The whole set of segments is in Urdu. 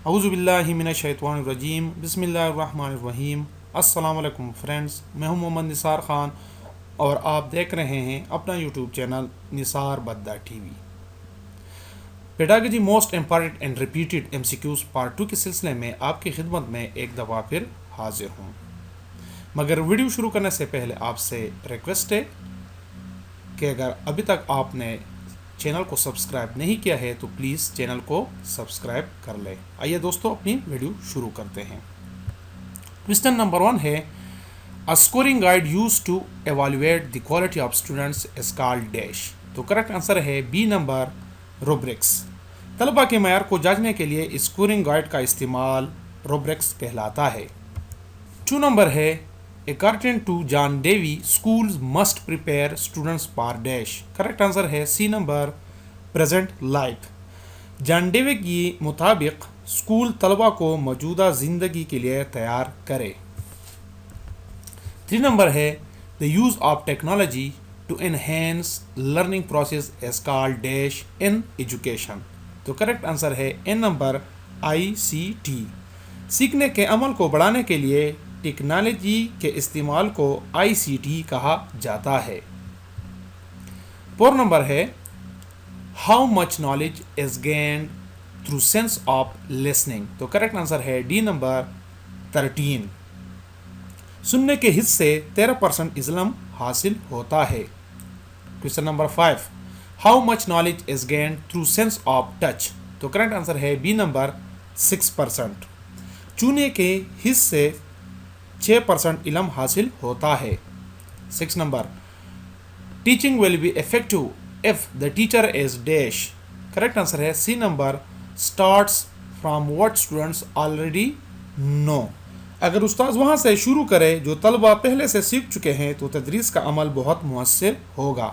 اعوذ باللہ من الشیطان الرجیم بسم اللہ الرحمن الرحیم۔ السلام علیکم فرینڈز، میں ہوں محمد نثار خان اور آپ دیکھ رہے ہیں اپنا YouTube channel Nisar Budh T V. Pedagogy most important and repeated M C Qs part 2 کے سلسلے میں آپ کی خدمت میں ایک دفعہ پھر حاضر ہوں، مگر ویڈیو شروع کرنے سے پہلے آپ سے ریکویسٹ ہے کہ اگر ابھی تک آپ نے چینل کو سبسکرائب نہیں کیا ہے تو پلیز چینل کو سبسکرائب کر لیں۔ آئیے دوستو اپنی ویڈیو شروع کرتے ہیں۔ کوسچن نمبر 1 ہے A scoring guide used to evaluate the quality of students is called dash۔ تو کریکٹ آنسر ہے بی نمبر روبرکس۔ طلبہ کے معیار کو جانچنے کے لیے اسکورنگ گائیڈ کا استعمال روبرکس کہلاتا ہے۔ 2 نمبر ہے According to John Dewey, schools must prepare students for dash۔ Correct answer ہے سی نمبر present life۔ جان ڈیوی کے مطابق اسکول طلبہ کو موجودہ زندگی کے لیے تیار کرے۔ 3 نمبر ہے The use of technology to enhance learning process is called dash in education۔ تو کریکٹ آنسر ہے این نمبر ICT۔ سیکھنے کے عمل کو بڑھانے کے لیے ٹیکنالوجی کے استعمال کو ICT کہا جاتا ہے۔ 4 نمبر ہے How much knowledge is gained through sense of listening۔ تو کریکٹ آنسر ہے ڈی نمبر 13۔ سننے کے حص سے 13% علم حاصل ہوتا ہے۔ Question number 5 How much knowledge is gained through sense of touch۔ تو کریکٹ آنسر ہے بی نمبر 6%۔ چونے کے حص سے 6% علم حاصل ہوتا ہے۔ 6 number Teaching will be effective if the teacher is dash۔ Correct answer ہے سی number starts from what students already know۔ اگر استاذ وہاں سے شروع کرے جو طلبہ پہلے سے سیکھ چکے ہیں تو تدریس کا عمل بہت مؤثر ہوگا۔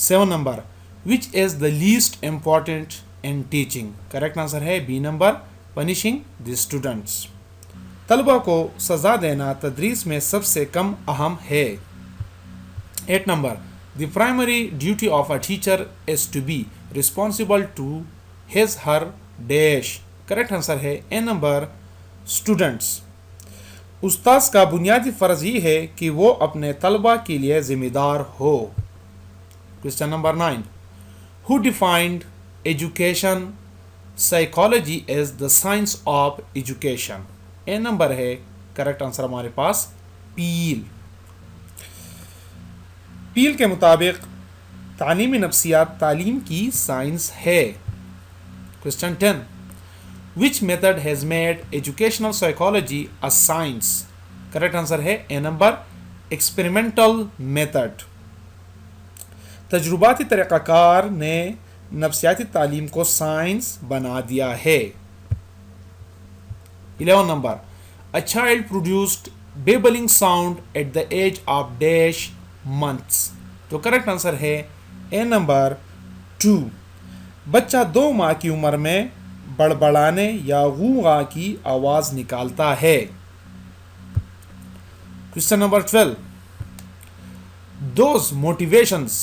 7 number Which is the least important in teaching۔ Correct answer ہے B number Punishing the students۔ طلبہ کو سزا دینا تدریس میں سب سے کم اہم ہے۔ 8 number The primary duty of a teacher is to be responsible to his her dash۔ Correct answer ہے اے نمبر اسٹوڈنٹس۔ استاذ کا بنیادی فرض یہ ہے کہ وہ اپنے طلبہ کے لیے ذمہ دار ہو۔ Question number 9 Who defined education psychology as the science of education۔ A number ہے کریکٹ آنسر ہمارے پاس پیل۔ پیل کے مطابق تعلیمی نفسیات تعلیم کی سائنس ہے۔ Question 10 Which method has made educational psychology a science۔ Correct answer ہے اے نمبر ایکسپیریمنٹل میتھڈ۔ تجرباتی طریقہ کار نے نفسیاتی تعلیم کو سائنس بنا دیا ہے۔ 11 number A child produced babbling sound at the age of dash months۔ تو کریکٹ آنسر ہے اے نمبر 2۔ بچہ 2 ماہ کی عمر میں بڑبڑانے یا غوغا کی آواز نکالتا ہے۔ Question number 12 Those motivations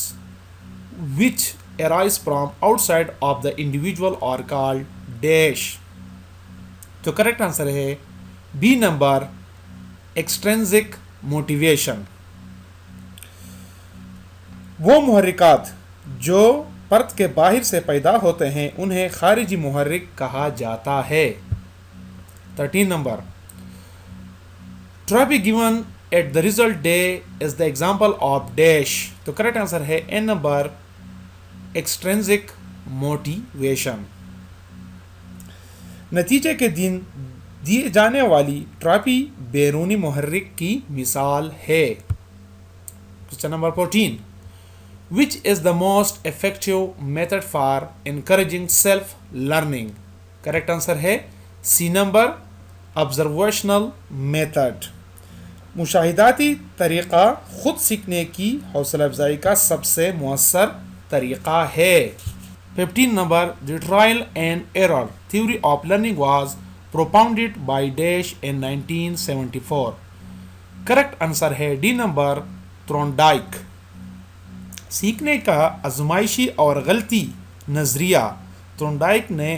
which arise from outside of the individual are called dash۔ تو کریکٹ آنسر ہے بی نمبر ایکسٹرینزک موٹیویشن۔ وہ محرکات جو پرت کے باہر سے پیدا ہوتے ہیں انہیں خارجی محرک کہا جاتا ہے۔ 13 number Trophy given at the result day is the example of dash۔ تو کریکٹ آنسر ہے اے نمبر ایکسٹرینزک موٹیویشن۔ نتیجے کے دن دیے جانے والی ٹراپی بیرونی محرک کی مثال ہے۔ Question number 14 Which is the most effective method for encouraging self learning۔ Correct answer ہے سی نمبر observational method۔ مشاہداتی طریقہ خود سیکھنے کی حوصلہ افزائی کا سب سے مؤثر طریقہ ہے۔ 15 number The trial and error theory of learning was propounded by dash in 1974۔ Correct answer ہے ڈی نمبر تھورنڈائک۔ سیکھنے کا آزمائشی اور غلطی نظریہ تھورنڈائک نے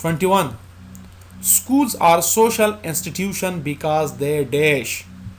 21, schools are social institution because they dash।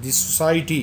the society।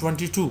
22,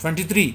23,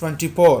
24,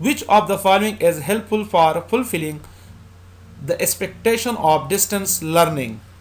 which of the following is helpful for fulfilling the expectation of distance learning।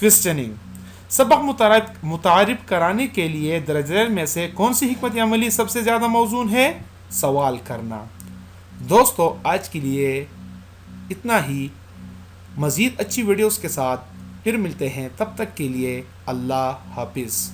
Questioning. سبق متعارف کرانے کے لیے درج ذیل میں سے کون سی حکمت عملی سب سے زیادہ موزون ہے؟ سوال کرنا. دوستو آج کے لیے اتنا ہی. مزید اچھی ویڈیوز کے ساتھ پھر ملتے ہیں، تب تک کے لیے اللہ حافظ.